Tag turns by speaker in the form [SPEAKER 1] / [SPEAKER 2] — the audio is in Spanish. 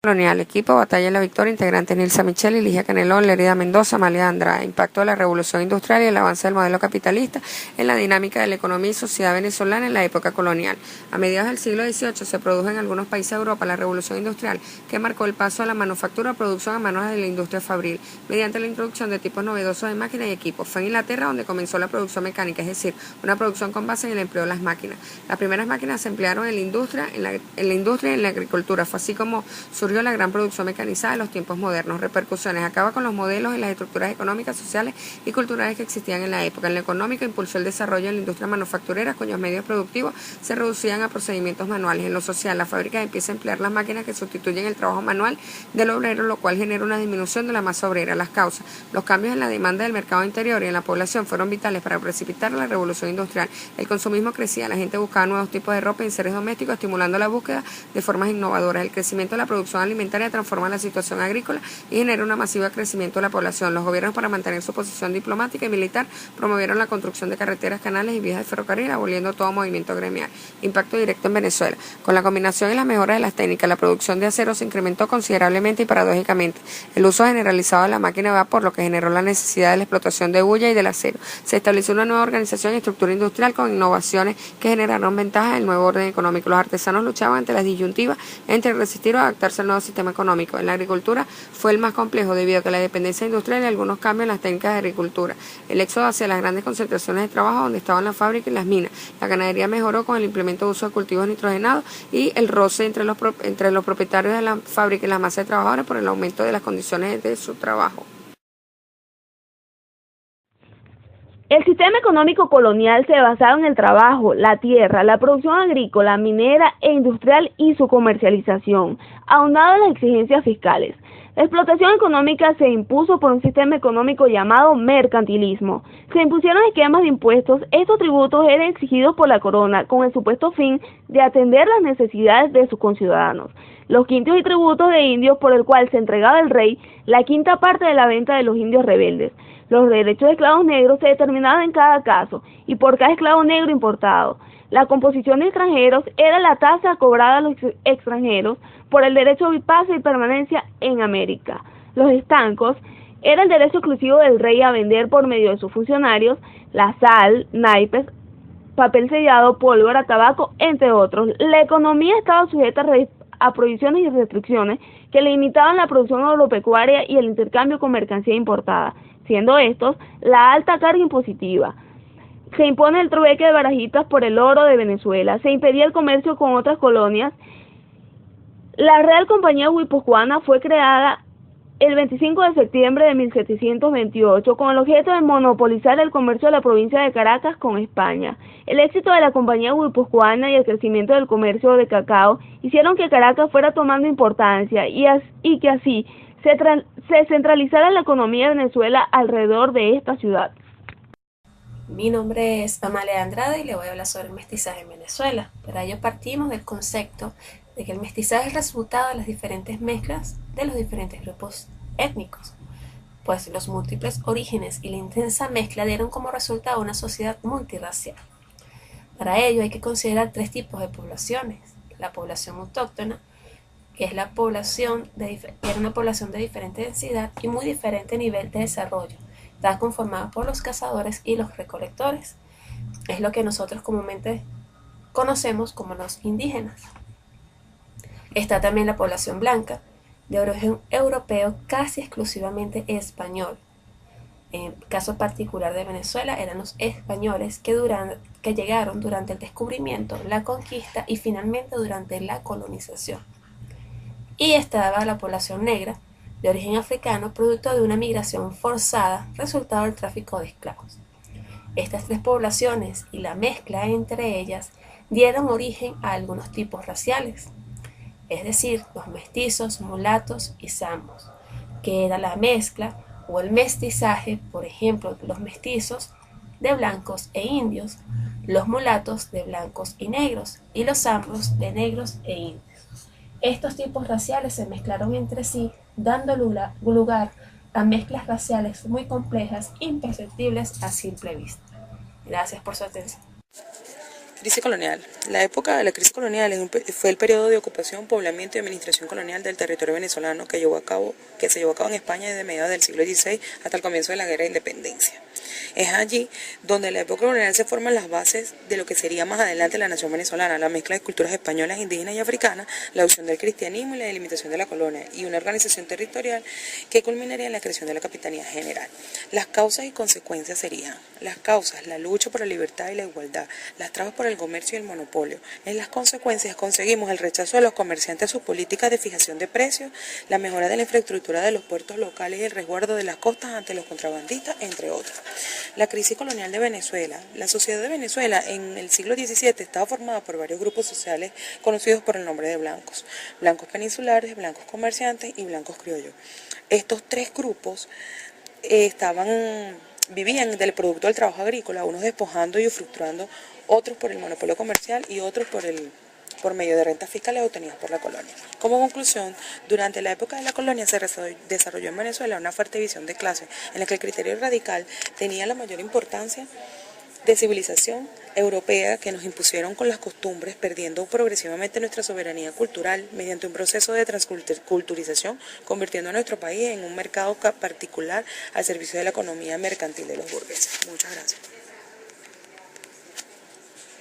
[SPEAKER 1] Colonial, equipo Batalla de la Victoria, integrantes Nilsa Micheli, Ligia Canelón, Lerida Mendoza, Amalia Andrade. Impacto de la revolución industrial y el avance del modelo capitalista en la dinámica de la economía y sociedad venezolana en la época colonial. A mediados del siglo XVIII se produjo en algunos países de Europa la revolución industrial que marcó el paso de la manufactura a producción a manos de la industria fabril, mediante la introducción de tipos novedosos de máquinas y equipos. Fue en Inglaterra donde comenzó la producción mecánica, es decir, una producción con base en el empleo de las máquinas. Las primeras máquinas se emplearon en la industria y en la agricultura. Fue así como surgió la gran producción mecanizada de los tiempos modernos. Repercusiones: acaba con los modelos y las estructuras económicas, sociales y culturales que existían en la época. En lo económico, impulsó el desarrollo de la industria manufacturera, cuyos medios productivos se reducían a procedimientos manuales. En lo social, la fábrica empieza a emplear las máquinas que sustituyen el trabajo manual del obrero, lo cual genera una disminución de la masa obrera. Las causas: los cambios en la demanda del mercado interior y en la población fueron vitales para precipitar la revolución industrial. El consumismo crecía, la gente buscaba nuevos tipos de ropa y enseres domésticos, estimulando la búsqueda de formas innovadoras. El crecimiento de la producción alimentaria transforma la situación agrícola y genera un masivo crecimiento de la población. Los gobiernos, para mantener su posición diplomática y militar, promovieron la construcción de carreteras, canales y vías de ferrocarril, aboliendo todo movimiento gremial. Impacto directo en Venezuela. Con la combinación y las mejoras de las técnicas, la producción de acero se incrementó considerablemente y paradójicamente el uso generalizado de la máquina de vapor, lo que generó la necesidad de la explotación de hulla y del acero. Se estableció una nueva organización y estructura industrial con innovaciones que generaron ventajas en el nuevo orden económico. Los artesanos luchaban ante las disyuntivas entre resistir o adaptarse al nuevo sistema económico. En la agricultura fue el más complejo debido a que la dependencia industrial y algunos cambios en las técnicas de agricultura. El éxodo hacia las grandes concentraciones de trabajo donde estaban las fábricas y las minas. La ganadería mejoró con el implemento de uso de cultivos nitrogenados y el roce entre los propietarios de la fábrica y la masa de trabajadores por el aumento de las condiciones de su trabajo.
[SPEAKER 2] El sistema económico colonial se basaba en el trabajo, la tierra, la producción agrícola, minera e industrial y su comercialización, aunado a las exigencias fiscales. La explotación económica se impuso por un sistema económico llamado mercantilismo. Se impusieron esquemas de impuestos. Estos tributos eran exigidos por la corona con el supuesto fin de atender las necesidades de sus conciudadanos. Los quintos y tributos de indios, por el cual se entregaba al rey la quinta parte de la venta de los indios rebeldes. Los derechos de esclavos negros se determinaban en cada caso y por cada esclavo negro importado. La composición de extranjeros era la tasa cobrada a los extranjeros por el derecho de paso y permanencia en América. Los estancos era el derecho exclusivo del rey a vender por medio de sus funcionarios la sal, naipes, papel sellado, pólvora, tabaco, entre otros. La economía estaba sujeta a prohibiciones y restricciones que limitaban la producción agropecuaria y el intercambio con mercancía importada, siendo estos la alta carga impositiva. Se impone el trueque de barajitas por el oro de Venezuela, se impedía el comercio con otras colonias. La Real Compañía Guipuzcoana fue creada el 25 de septiembre de 1728 con el objeto de monopolizar el comercio de la provincia de Caracas con España. El éxito de la Compañía Guipuzcoana y el crecimiento del comercio de cacao hicieron que Caracas fuera tomando importancia y que así se centralizara la economía de Venezuela alrededor de esta ciudad.
[SPEAKER 3] Mi nombre es Amalia Andrade y le voy a hablar sobre el mestizaje en Venezuela. Para ello partimos del concepto de que el mestizaje es el resultado de las diferentes mezclas de los diferentes grupos étnicos, pues los múltiples orígenes y la intensa mezcla dieron como resultado una sociedad multirracial. Para ello hay que considerar tres tipos de poblaciones: la población autóctona, que es la población era una población de diferente densidad y muy diferente nivel de desarrollo. Está conformada por los cazadores y los recolectores. Es lo que nosotros comúnmente conocemos como los indígenas. Está también la población blanca, de origen europeo casi exclusivamente español. En caso particular de Venezuela eran los españoles que llegaron durante el descubrimiento, la conquista y finalmente durante la colonización. Y estaba la población negra, de origen africano, producto de una migración forzada, resultado del tráfico de esclavos. Estas tres poblaciones y la mezcla entre ellas dieron origen a algunos tipos raciales, es decir, los mestizos, mulatos y zambos, que era la mezcla o el mestizaje, por ejemplo, los mestizos de blancos e indios, los mulatos de blancos y negros, y los zambos de negros e indios. Estos tipos raciales se mezclaron entre sí, dando lugar a mezclas raciales muy complejas, imperceptibles a simple vista. Gracias por su atención.
[SPEAKER 4] Crisis colonial. La época de la crisis colonial fue el periodo de ocupación, poblamiento y administración colonial del territorio venezolano que se llevó a cabo en España desde mediados del siglo XVI hasta el comienzo de la Guerra de Independencia. Es allí donde en la época colonial se forman las bases de lo que sería más adelante la nación venezolana, la mezcla de culturas españolas, indígenas y africanas, la adopción del cristianismo y la delimitación de la colonia, y una organización territorial que culminaría en la creación de la Capitanía General. Las causas y consecuencias serían: las causas, la lucha por la libertad y la igualdad, las trabas por el comercio y el monopolio. En las consecuencias conseguimos el rechazo de los comerciantes a sus políticas de fijación de precios, la mejora de la infraestructura de los puertos locales y el resguardo de las costas ante los contrabandistas, entre otros. La crisis colonial de Venezuela. La sociedad de Venezuela en el siglo XVII estaba formada por varios grupos sociales conocidos por el nombre de blancos: blancos peninsulares, blancos comerciantes y blancos criollos. Estos tres grupos vivían del producto del trabajo agrícola, unos despojando y usufructuando, otros por el monopolio comercial y otros por medio de rentas fiscales obtenidas por la colonia. Como conclusión, durante la época de la colonia se desarrolló en Venezuela una fuerte división de clases, en la que el criterio radical tenía la mayor importancia de civilización europea que nos impusieron con las costumbres, perdiendo progresivamente nuestra soberanía cultural mediante un proceso de transculturización, convirtiendo a nuestro país en un mercado particular al servicio de la economía mercantil de los burgueses. Muchas gracias.